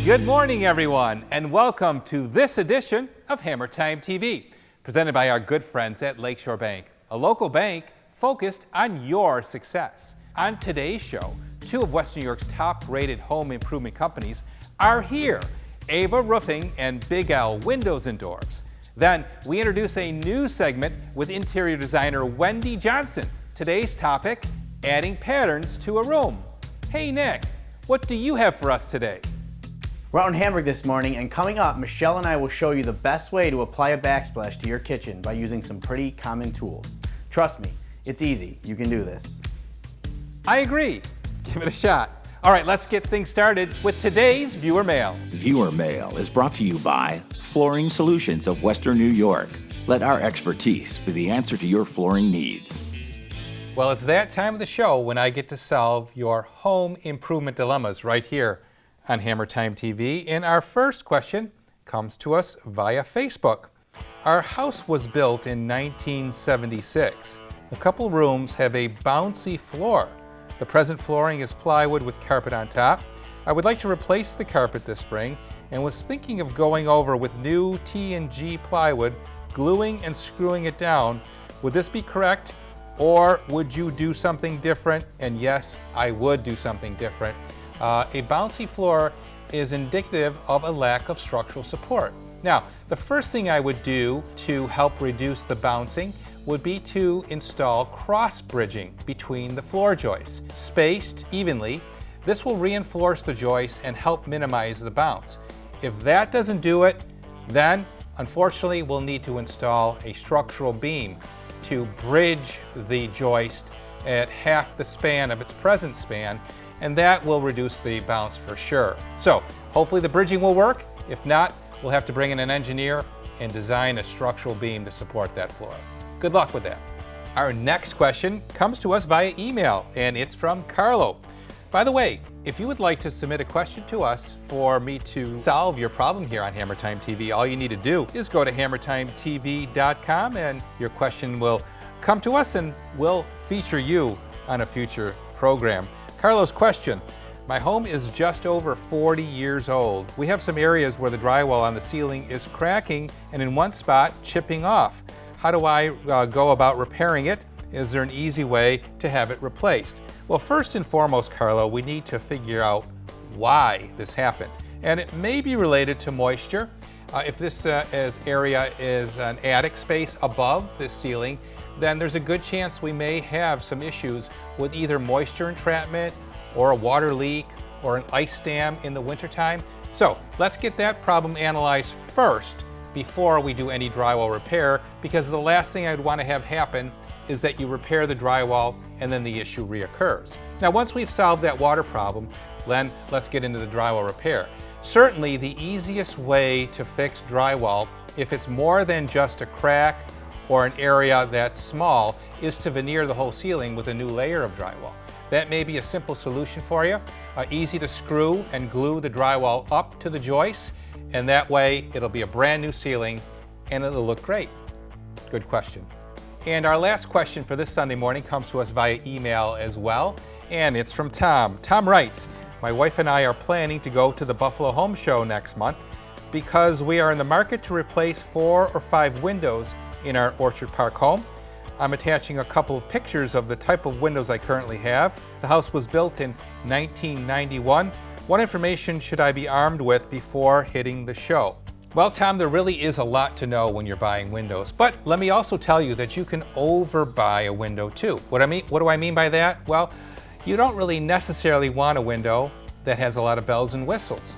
Good morning, everyone, and welcome to this edition of Hammertime TV, presented by our good friends at Lakeshore Bank, a local bank focused on your success. On today's show, two of Western New York's top-rated home improvement companies are here, Ava Roofing and Big L Windows and Doors. Then we introduce a new segment with interior designer Wendy Johnson. Today's topic, adding patterns to a room. Hey Nick, what do you have for us today? We're out in Hamburg this morning, and coming up, Michelle and I will show you the best way to apply a backsplash to your kitchen by using some pretty common tools. Trust me, it's easy. You can do this. I agree. Give it a shot. All right, let's get things started with today's Viewer Mail. Viewer Mail is brought to you by Flooring Solutions of Western New York. Let our expertise be the answer to your flooring needs. Well, it's that time of the show when I get to solve your home improvement dilemmas right here on Hammertime TV. And our first question comes to us via Facebook. Our house was built in 1976. A couple rooms have a bouncy floor. The present flooring is plywood with carpet on top. I would like to replace the carpet this spring and was thinking of going over with new T&G plywood, gluing and screwing it down. Would this be correct? Or would you do something different? And yes, I would do something different. A bouncy floor is indicative of a lack of structural support. Now, the first thing I would do to help reduce the bouncing would be to install cross bridging between the floor joists, spaced evenly. This will reinforce the joists and help minimize the bounce. If that doesn't do it, then unfortunately we'll need to install a structural beam to bridge the joist at half the span of its present span, and that will reduce the bounce for sure. So hopefully the bridging will work. If not, we'll have to bring in an engineer and design a structural beam to support that floor. Good luck with that. Our next question comes to us via email, and it's from Carlo. By the way, if you would like to submit a question to us for me to solve your problem here on Hammertime TV, all you need to do is go to hammertimetv.com and your question will come to us and we'll feature you on a future program. Carlo's question: my home is just over 40 years old. We have some areas where the drywall on the ceiling is cracking and in one spot chipping off. How do I go about repairing it? Is there an easy way to have it replaced? Well, first and foremost, Carlo, we need to figure out why this happened. And it may be related to moisture. If this area is an attic space above this ceiling, then there's a good chance we may have some issues with either moisture entrapment or a water leak or an ice dam in the wintertime. So let's get that problem analyzed first before we do any drywall repair, because the last thing I'd want to have happen is that you repair the drywall and then the issue reoccurs. Now, once we've solved that water problem, then let's get into the drywall repair. Certainly the easiest way to fix drywall, if it's more than just a crack or an area that's small, is to veneer the whole ceiling with a new layer of drywall. That may be a simple solution for you. Easy to screw and glue the drywall up to the joists, and that way it'll be a brand new ceiling and it'll look great. Good question. And our last question for this Sunday morning comes to us via email as well, and it's from Tom. Tom writes, my wife and I are planning to go to the Buffalo Home Show next month because we are in the market to replace 4 or 5 windows in our Orchard Park home. I'm attaching a couple of pictures of the type of windows I currently have. The house was built in 1991. What information should I be armed with before hitting the show? Well, Tom, there really is a lot to know when you're buying windows, but let me also tell you that you can overbuy a window too. What do I mean by that? Well, you don't really necessarily want a window that has a lot of bells and whistles.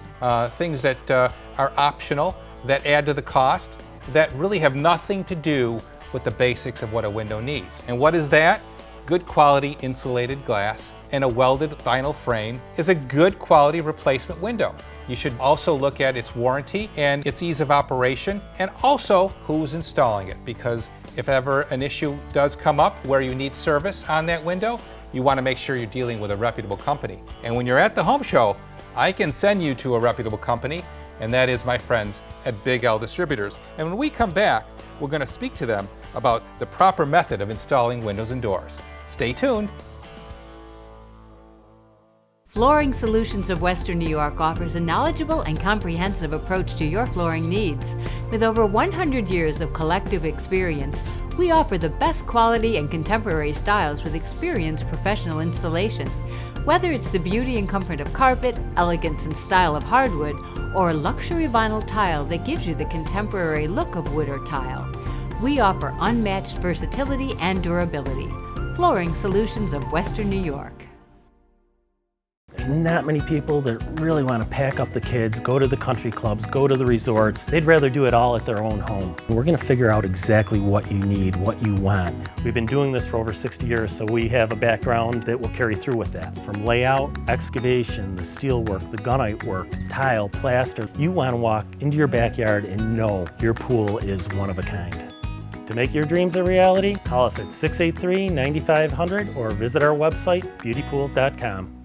Things that are optional, that add to the cost, that really have nothing to do with the basics of what a window needs. And what is that? Good quality insulated glass and a welded vinyl frame is a good quality replacement window. You should also look at its warranty and its ease of operation, and also who's installing it, because if ever an issue does come up where you need service on that window, you want to make sure you're dealing with a reputable company. And when you're at the home show, I can send you to a reputable company, and that is my friends at Big L Distributors. And when we come back, we're going to speak to them about the proper method of installing windows and doors. Stay tuned. Flooring Solutions of Western New York offers a knowledgeable and comprehensive approach to your flooring needs. With over 100 years of collective experience, we offer the best quality and contemporary styles with experienced professional installation. Whether it's the beauty and comfort of carpet, elegance and style of hardwood, or luxury vinyl tile that gives you the contemporary look of wood or tile, we offer unmatched versatility and durability. Flooring Solutions of Western New York. There's not many people that really want to pack up the kids, go to the country clubs, go to the resorts. They'd rather do it all at their own home. We're going to figure out exactly what you need, what you want. We've been doing this for over 60 years, so we have a background that will carry through with that. From layout, excavation, the steel work, the gunite work, tile, plaster. You want to walk into your backyard and know your pool is one of a kind. To make your dreams a reality, call us at 683-9500 or visit our website, beautypools.com.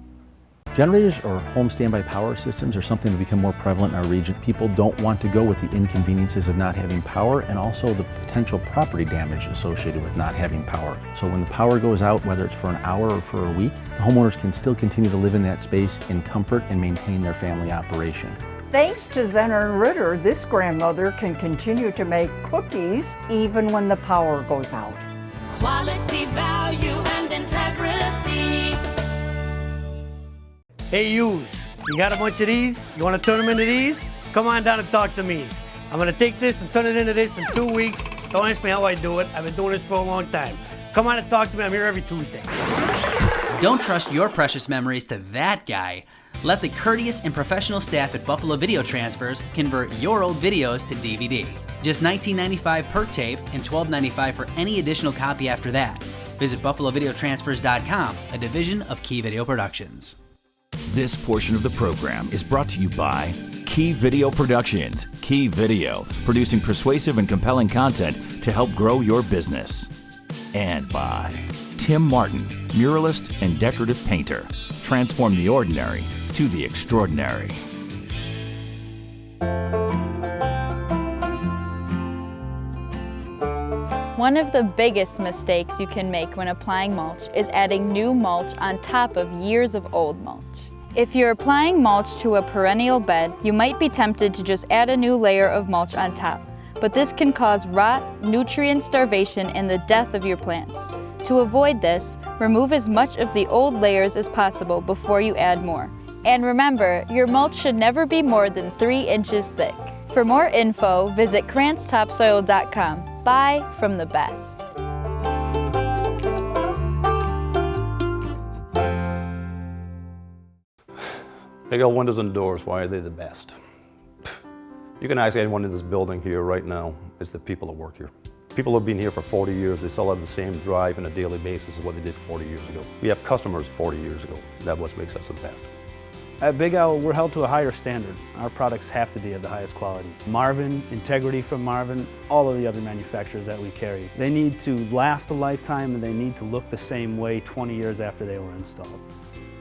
Generators or home standby power systems are something that become more prevalent in our region. People don't want to go with the inconveniences of not having power and also the potential property damage associated with not having power. So when the power goes out, whether it's for an hour or for a week, the homeowners can still continue to live in that space in comfort and maintain their family operation. Thanks to Zenner and Ritter, this grandmother can continue to make cookies even when the power goes out. Quality, value, and integrity. Hey yous, you got a bunch of these? You want to turn them into these? Come on down and talk to me. I'm going to take this and turn it into this in 2 weeks. Don't ask me how I do it. I've been doing this for a long time. Come on and talk to me. I'm here every Tuesday. Don't trust your precious memories to that guy. Let the courteous and professional staff at Buffalo Video Transfers convert your old videos to DVD. Just $19.95 per tape and $12.95 for any additional copy after that. Visit BuffaloVideoTransfers.com, a division of Key Video Productions. This portion of the program is brought to you by Key Video Productions. Key Video, producing persuasive and compelling content to help grow your business. And by Tim Martin, muralist and decorative painter. Transform the ordinary to the extraordinary. One of the biggest mistakes you can make when applying mulch is adding new mulch on top of years of old mulch. If you're applying mulch to a perennial bed, you might be tempted to just add a new layer of mulch on top, but this can cause rot, nutrient starvation, and the death of your plants. To avoid this, remove as much of the old layers as possible before you add more. And remember, your mulch should never be more than 3 inches thick. For more info, visit KrantzTopsoil.com. Buy from the best. Big L windows and doors, why are they the best? You can ask anyone in this building here right now, it's the people that work here. People have been here for 40 years, they still have the same drive on a daily basis as what they did 40 years ago. We have customers 40 years ago, that's what makes us the best. At Big L, we're held to a higher standard. Our products have to be of the highest quality. Marvin, Integrity from Marvin, all of the other manufacturers that we carry. They need to last a lifetime and they need to look the same way 20 years after they were installed.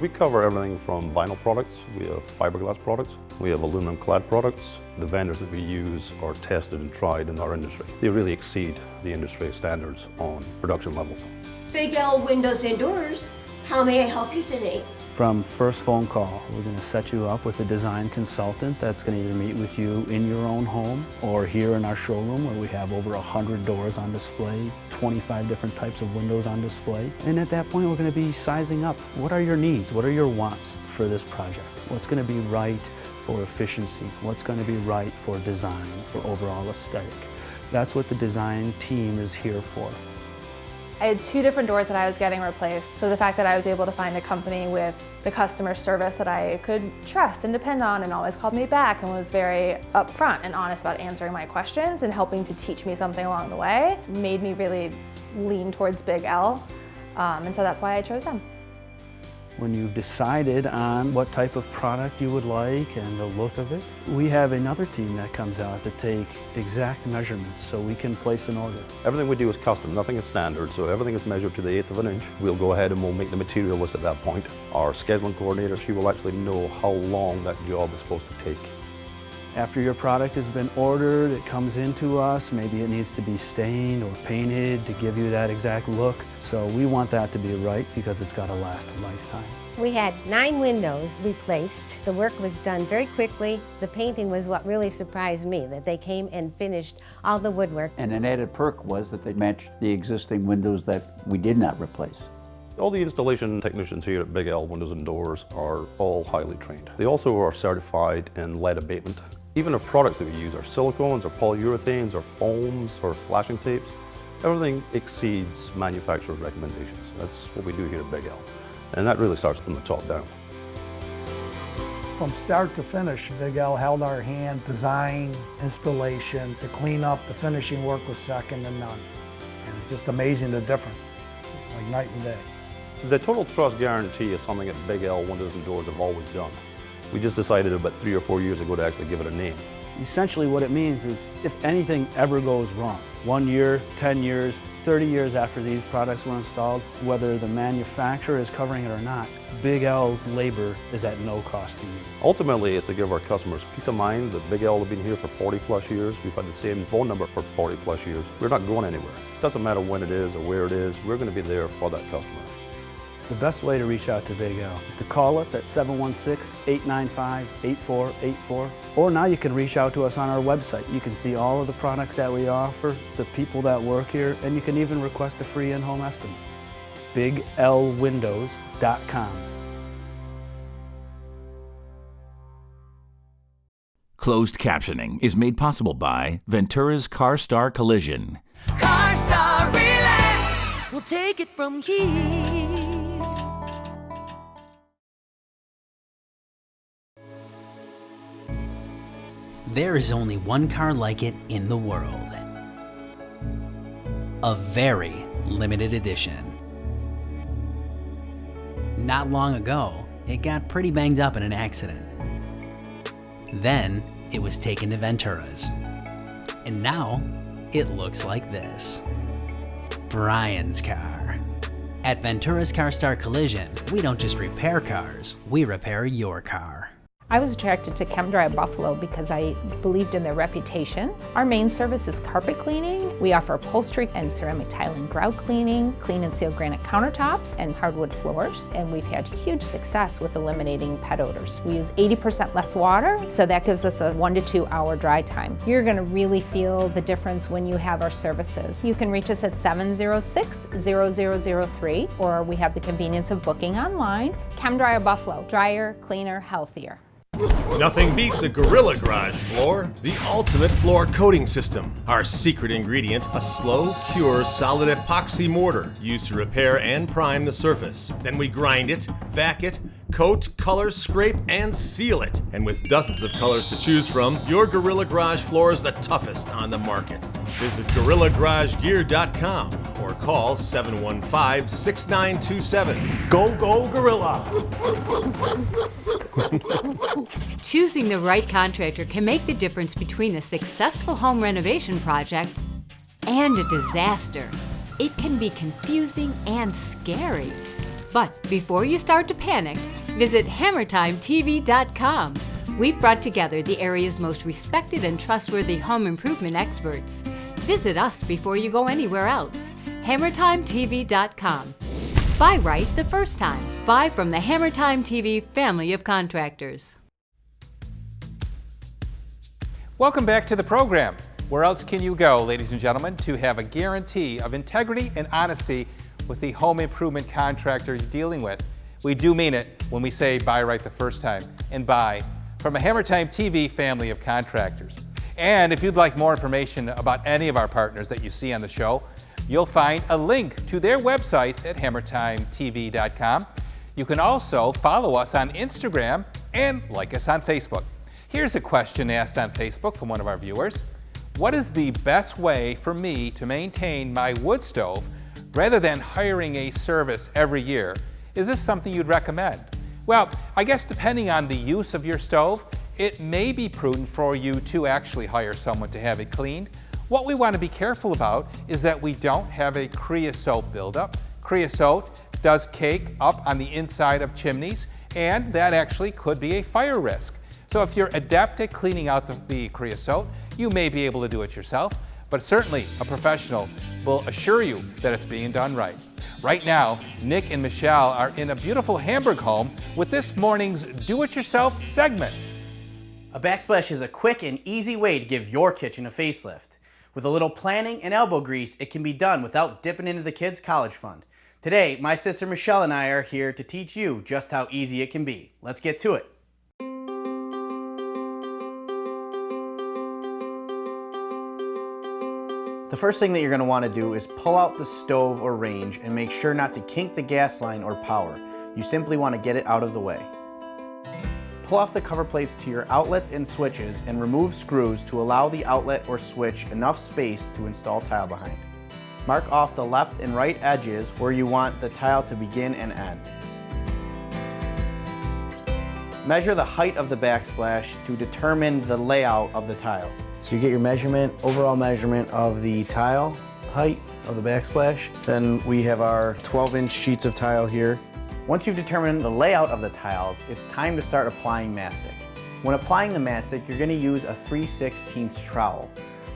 We cover everything from vinyl products, we have fiberglass products, we have aluminum clad products. The vendors that we use are tested and tried in our industry. They really exceed the industry standards on production levels. Big L Windows and Doors, how may I help you today? From first phone call, we're going to set you up with a design consultant that's going to either meet with you in your own home or here in our showroom where we have over 100 doors on display, 25 different types of windows on display. And at that point, we're going to be sizing up. What are your needs? What are your wants for this project? What's going to be right for efficiency? What's going to be right for design, for overall aesthetic? That's what the design team is here for. I had 2 different doors that I was getting replaced, so the fact that I was able to find a company with the customer service that I could trust and depend on and always called me back and was very upfront and honest about answering my questions and helping to teach me something along the way made me really lean towards Big L, and so that's why I chose them. When you've decided on what type of product you would like and the look of it, we have another team that comes out to take exact measurements so we can place an order. Everything we do is custom, nothing is standard, so everything is measured to the 1/8 of an inch. We'll go ahead and we'll make the material list at that point. Our scheduling coordinator, she will actually know how long that job is supposed to take. After your product has been ordered, it comes into us, maybe it needs to be stained or painted to give you that exact look. So we want that to be right because it's got to last a lifetime. We had 9 windows replaced. The work was done very quickly. The painting was what really surprised me, that they came and finished all the woodwork. And an added perk was that they matched the existing windows that we did not replace. All the installation technicians here at Big L Windows and Doors are all highly trained. They also are certified in lead abatement. Even the products that we use are silicones or polyurethanes or foams or flashing tapes. Everything exceeds manufacturer's recommendations. That's what we do here at Big L. And that really starts from the top down. From start to finish, Big L held our hand. Design, installation, the cleanup, the finishing work was second to none. And it's just amazing the difference, like night and day. The Total Trust Guarantee is something that Big L Windows and Doors have always done. We just decided about 3 or 4 years ago to actually give it a name. Essentially what it means is if anything ever goes wrong, 1 year, 10 years, 30 years after these products were installed, whether the manufacturer is covering it or not, Big L's labor is at no cost to you. Ultimately, it's to give our customers peace of mind that Big L have been here for 40 plus years. We've had the same phone number for 40 plus years. We're not going anywhere. It doesn't matter when it is or where it is, we're going to be there for that customer. The best way to reach out to Big L is to call us at 716-895-8484, or now you can reach out to us on our website. You can see all of the products that we offer, the people that work here, and you can even request a free in-home estimate. BigLWindows.com. Closed captioning is made possible by Ventura's CarStar Collision. CarStar, relax. We'll take it from here. There is only one car like it in the world. A very limited edition. Not long ago, it got pretty banged up in an accident. Then, it was taken to Ventura's. And now, it looks like this. Brian's car. At Ventura's CarStar Collision, we don't just repair cars, we repair your car. I was attracted to ChemDry Buffalo because I believed in their reputation. Our main service is carpet cleaning. We offer upholstery and ceramic tiling, grout cleaning, clean and seal granite countertops, and hardwood floors. And we've had huge success with eliminating pet odors. We use 80% less water, so that gives us a 1 to 2 hour dry time. You're gonna really feel the difference when you have our services. You can reach us at 706-0003, or we have the convenience of booking online. ChemDry Buffalo, drier, cleaner, healthier. Nothing beats a Gorilla Garage floor, the ultimate floor coating system. Our secret ingredient, a slow cure solid epoxy mortar used to repair and prime the surface. Then we grind it, vac it, coat, color, scrape, and seal it. And with dozens of colors to choose from, your Gorilla Garage floor is the toughest on the market. Visit GorillaGarageGear.com or call 715-6927. Go, go, Gorilla! Choosing the right contractor can make the difference between a successful home renovation project and a disaster. It can be confusing and scary. But before you start to panic, visit HammertimeTV.com. We've brought together the area's most respected and trustworthy home improvement experts. Visit us before you go anywhere else. HammertimeTV.com. Buy right the first time. Buy from the Hammertime TV family of contractors. Welcome back to the program. Where else can you go, ladies and gentlemen, to have a guarantee of integrity and honesty with the home improvement contractor you're dealing with? We do mean it when we say buy right the first time, and buy from a Hammertime TV family of contractors. And if you'd like more information about any of our partners that you see on the show, you'll find a link to their websites at HammertimeTV.com. You can also follow us on Instagram and like us on Facebook. Here's a question asked on Facebook from one of our viewers. What is the best way for me to maintain my wood stove rather than hiring a service every year? Is this something you'd recommend? Well, I guess depending on the use of your stove, it may be prudent for you to actually hire someone to have it cleaned. What we want to be careful about is that we don't have a creosote buildup. Creosote does cake up on the inside of chimneys, and that actually could be a fire risk. So if you're adept at cleaning out the creosote, you may be able to do it yourself, but certainly a professional will assure you that it's being done right. Right now, Nick and Michelle are in a beautiful Hamburg home with this morning's Do-It-Yourself segment. A backsplash is a quick and easy way to give your kitchen a facelift. With a little planning and elbow grease, it can be done without dipping into the kids' college fund. Today, my sister Michelle and I are here to teach you just how easy it can be. Let's get to it. The first thing that you're going to want to do is pull out the stove or range and make sure not to kink the gas line or power. You simply want to get it out of the way. Pull off the cover plates to your outlets and switches and remove screws to allow the outlet or switch enough space to install tile behind. Mark off the left and right edges where you want the tile to begin and end. Measure the height of the backsplash to determine the layout of the tile. So you get your measurement, overall measurement of the tile height of the backsplash. Then we have our 12-inch sheets of tile here. Once you've determined the layout of the tiles, it's time to start applying mastic. When applying the mastic, you're going to use a 3/16 trowel.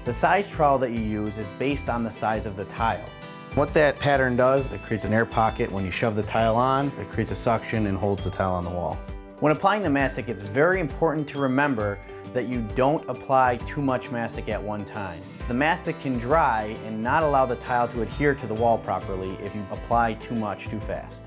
The size trowel that you use is based on the size of the tile. What that pattern does, it creates an air pocket. When you shove the tile on, it creates a suction and holds the tile on the wall. When applying the mastic, it's very important to remember that you don't apply too much mastic at one time. The mastic can dry and not allow the tile to adhere to the wall properly if you apply too much too fast.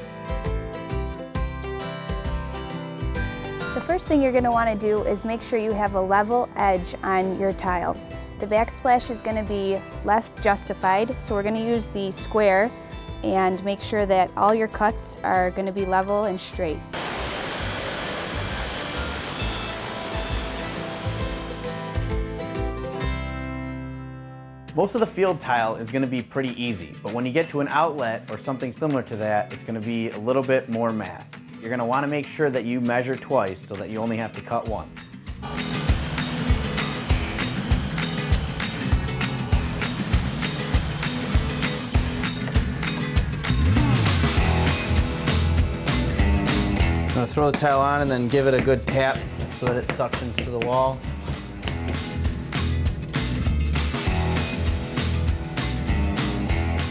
The first thing you're going to want to do is make sure you have a level edge on your tile. The backsplash is going to be left justified, so we're going to use the square and make sure that all your cuts are going to be level and straight. Most of the field tile is going to be pretty easy, but when you get to an outlet or something similar to that, it's going to be a little bit more math. You're going to want to make sure that you measure twice so that you only have to cut once. I'm going to throw the tile on and then give it a good tap so that it suctions to the wall.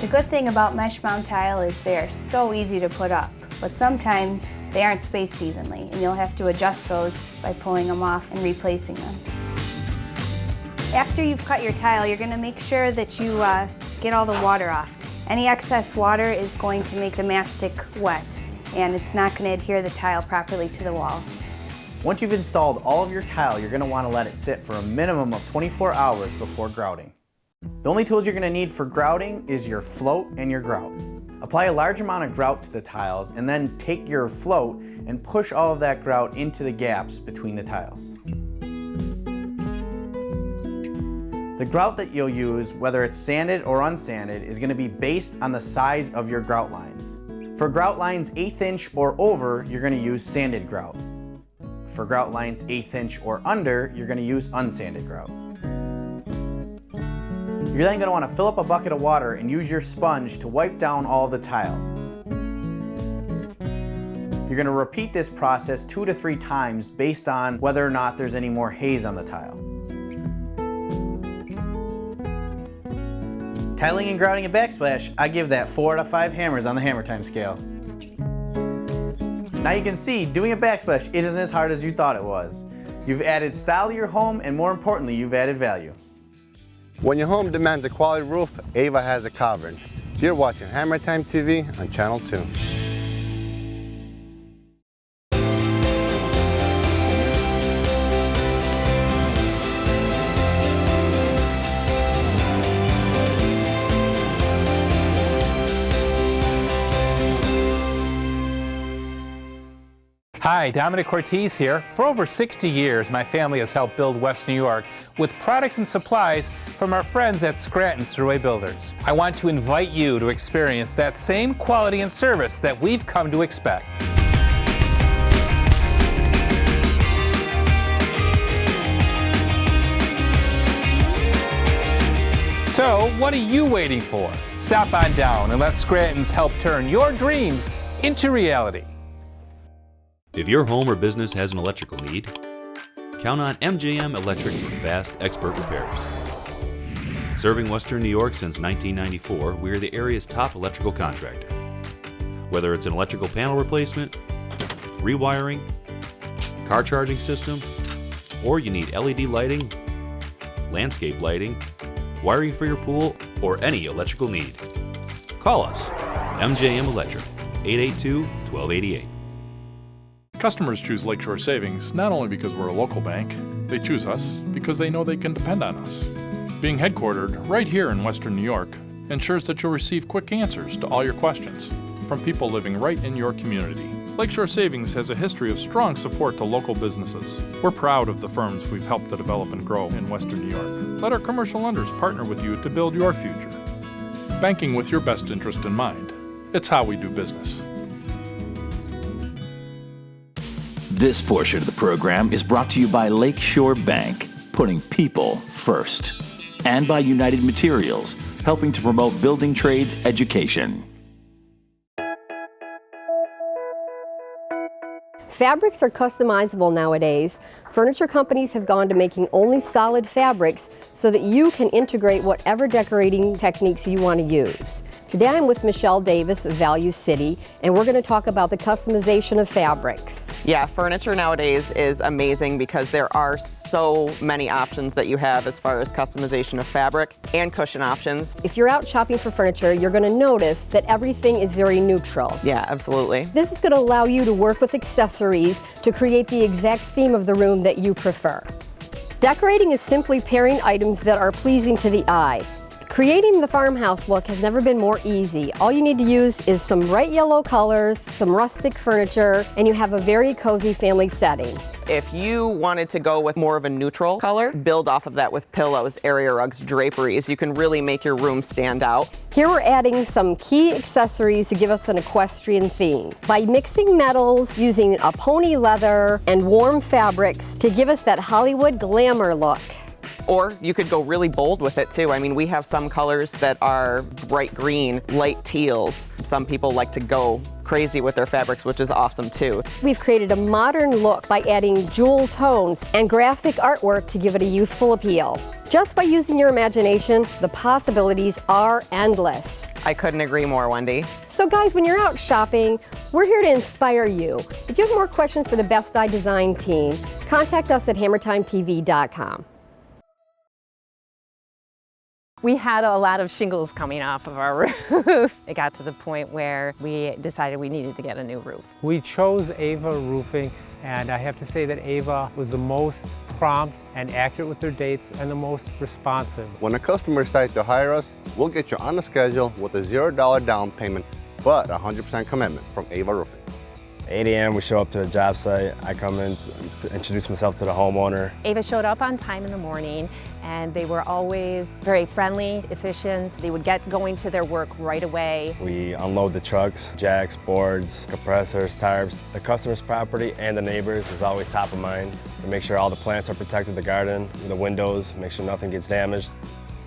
The good thing about mesh mount tile is they're so easy to put up, but sometimes they aren't spaced evenly and you'll have to adjust those by pulling them off and replacing them. After you've cut your tile, you're going to make sure that you get all the water off. Any excess water is going to make the mastic wet and it's not going to adhere the tile properly to the wall. Once you've installed all of your tile, you're going to want to let it sit for a minimum of 24 hours before grouting. The only tools you're going to need for grouting is your float and your grout. Apply a large amount of grout to the tiles and then take your float and push all of that grout into the gaps between the tiles. The grout that you'll use, whether it's sanded or unsanded, is going to be based on the size of your grout lines. For grout lines 1/8 inch or over, you're going to use sanded grout. For grout lines 1/8 inch or under, you're going to use unsanded grout. You're then going to want to fill up a bucket of water and use your sponge to wipe down all the tile. You're going to repeat this process 2 to 3 times based on whether or not there's any more haze on the tile. Tiling and grouting a backsplash, I give that 4 out of 5 hammers on the Hammertime scale. Now you can see, doing a backsplash isn't as hard as you thought it was. You've added style to your home and more importantly, you've added value. When your home demands a quality roof, Ava has it covered. You're watching Hammertime TV on Channel 2. Hi, Domenic Cortese here. For over 60 years, my family has helped build West New York with products and supplies from our friends at Scranton's Thruway Builders. I want to invite you to experience that same quality and service that we've come to expect. So, what are you waiting for? Stop on down and let Scranton's help turn your dreams into reality. If your home or business has an electrical need, count on MJM Electric for fast, expert repairs. Serving Western New York since 1994, we are the area's top electrical contractor. Whether it's an electrical panel replacement, rewiring, car charging system, or you need LED lighting, landscape lighting, wiring for your pool, or any electrical need. Call us, MJM Electric, 882-1288. Customers choose Lakeshore Savings not only because we're a local bank, they choose us because they know they can depend on us. Being headquartered right here in Western New York ensures that you'll receive quick answers to all your questions from people living right in your community. Lakeshore Savings has a history of strong support to local businesses. We're proud of the firms we've helped to develop and grow in Western New York. Let our commercial lenders partner with you to build your future. Banking with your best interest in mind. It's how we do business. This portion of the program is brought to you by Lakeshore Bank, putting people first, and by United Materials, helping to promote building trades education. Fabrics are customizable nowadays. Furniture companies have gone to making only solid fabrics so that you can integrate whatever decorating techniques you want to use. Today I'm with Michelle Davis of Value City, and we're going to talk about the customization of fabrics. Yeah, furniture nowadays is amazing because there are so many options that you have as far as customization of fabric and cushion options. If you're out shopping for furniture, you're going to notice that everything is very neutral. Yeah, absolutely. This is going to allow you to work with accessories to create the exact theme of the room that you prefer. Decorating is simply pairing items that are pleasing to the eye. Creating the farmhouse look has never been more easy. All you need to use is some bright yellow colors, some rustic furniture, and you have a very cozy family setting. If you wanted to go with more of a neutral color, build off of that with pillows, area rugs, draperies. You can really make your room stand out. Here we're adding some key accessories to give us an equestrian theme. By mixing metals, using a pony leather, and warm fabrics to give us that Hollywood glamour look. Or you could go really bold with it too. I mean, we have some colors that are bright green, light teals. Some people like to go crazy with their fabrics, which is awesome too. We've created a modern look by adding jewel tones and graphic artwork to give it a youthful appeal. Just by using your imagination, the possibilities are endless. I couldn't agree more, Wendy. So guys, when you're out shopping, we're here to inspire you. If you have more questions for the Best Eye Design team, contact us at hammertimetv.com. We had a lot of shingles coming off of our roof. It got to the point where we decided we needed to get a new roof. We chose Ava Roofing, and I have to say that Ava was the most prompt and accurate with their dates and the most responsive. When a customer decides to hire us, we'll get you on the schedule with a $0 down payment, but 100% commitment from Ava Roofing. 8 a.m. we show up to the job site. I come in, introduce myself to the homeowner. Ava showed up on time in the morning, and they were always very friendly, efficient. They would get going to their work right away. We unload the trucks, jacks, boards, compressors, tarps. The customer's property and the neighbors is always top of mind. We make sure all the plants are protected, the garden, the windows, make sure nothing gets damaged.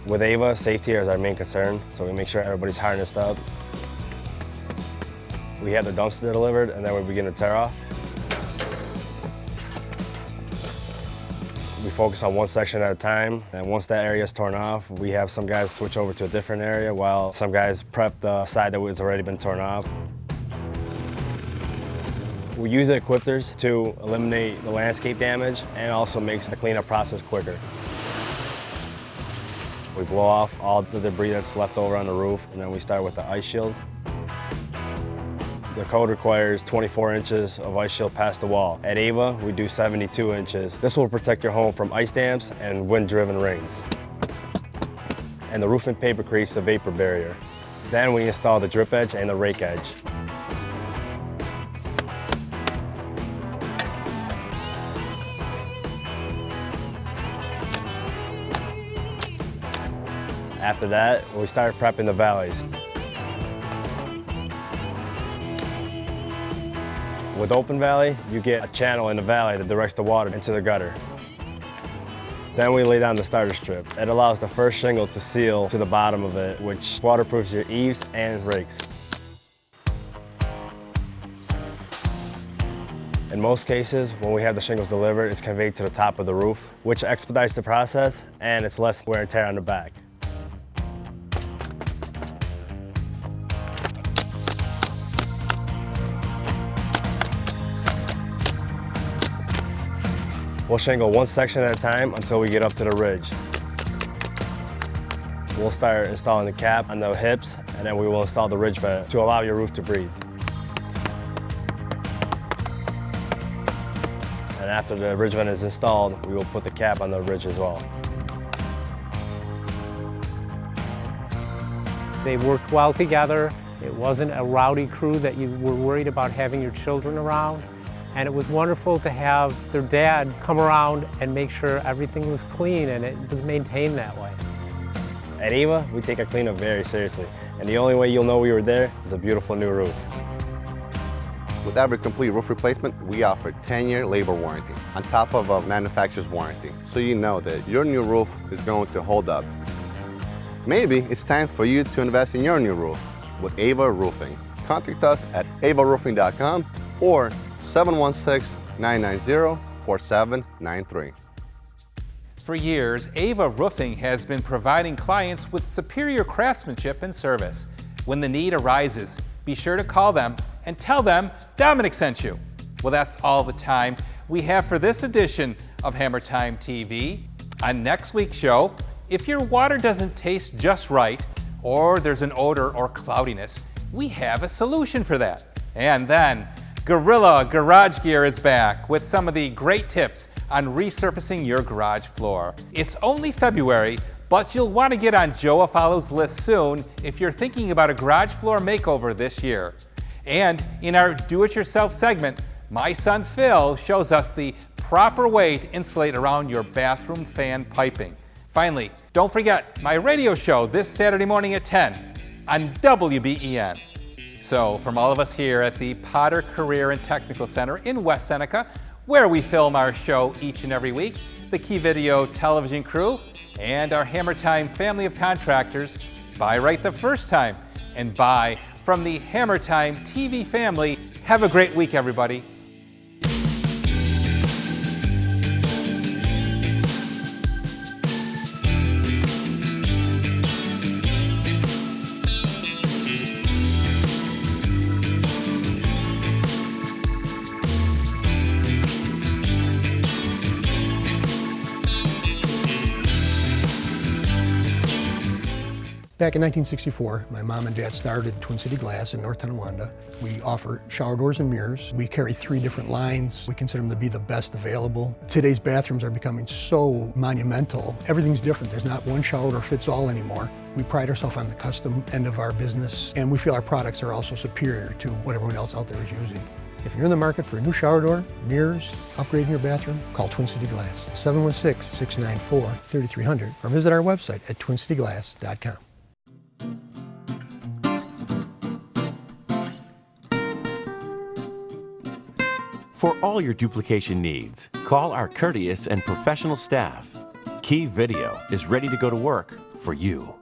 With Ava, safety is our main concern, so we make sure everybody's harnessed up. We have the dumpster delivered, and then we begin to tear off. We focus on one section at a time, and once that area is torn off, we have some guys switch over to a different area while some guys prep the side that has already been torn off. We use the equippers to eliminate the landscape damage and also makes the cleanup process quicker. We blow off all the debris that's left over on the roof, and then we start with the ice shield. The code requires 24 inches of ice shield past the wall. At Ava, we do 72 inches. This will protect your home from ice dams and wind-driven rains. And the roofing paper creates the vapor barrier. Then we install the drip edge and the rake edge. After that, we start prepping the valleys. With open valley, you get a channel in the valley that directs the water into the gutter. Then we lay down the starter strip. It allows the first shingle to seal to the bottom of it, which waterproofs your eaves and rakes. In most cases, when we have the shingles delivered, it's conveyed to the top of the roof, which expedites the process, and it's less wear and tear on the back. We'll shingle one section at a time until we get up to the ridge. We'll start installing the cap on the hips, and then we will install the ridge vent to allow your roof to breathe. And after the ridge vent is installed, we will put the cap on the ridge as well. They worked well together. It wasn't a rowdy crew that you were worried about having your children around. And it was wonderful to have their dad come around and make sure everything was clean and it was maintained that way. At Ava, we take our cleanup very seriously. And the only way you'll know we were there is a beautiful new roof. With every complete roof replacement, we offer 10-year labor warranty on top of a manufacturer's warranty, so you know that your new roof is going to hold up. Maybe it's time for you to invest in your new roof with Ava Roofing. Contact us at avaroofing.com or 716-990-4793. For years, Ava Roofing has been providing clients with superior craftsmanship and service. When the need arises, be sure to call them and tell them Domenic sent you. Well, that's all the time we have for this edition of Hammertime TV. On next week's show, if your water doesn't taste just right, or there's an odor or cloudiness, we have a solution for that. And then, Gorilla Garage Gear is back with some of the great tips on resurfacing your garage floor. It's only February, but you'll want to get on Joe Afalo's list soon if you're thinking about a garage floor makeover this year. And in our do-it-yourself segment, my son Phil shows us the proper way to insulate around your bathroom fan piping. Finally, don't forget my radio show this Saturday morning at 10 on WBEN. So from all of us here at the Potter Career and Technical Center in West Seneca, where we film our show each and every week, the Key Video television crew, and our Hammertime family of contractors, buy right the first time, and buy from the Hammertime TV family. Have a great week, everybody. Back in 1964, my mom and dad started Twin City Glass in North Tonawanda. We offer shower doors and mirrors. We carry 3 different lines. We consider them to be the best available. Today's bathrooms are becoming so monumental. Everything's different. There's not one shower door fits all anymore. We pride ourselves on the custom end of our business, and we feel our products are also superior to what everyone else out there is using. If you're in the market for a new shower door, mirrors, upgrading your bathroom, call Twin City Glass, 716-694-3300, or visit our website at twincityglass.com. For all your duplication needs, call our courteous and professional staff. Key Video is ready to go to work for you.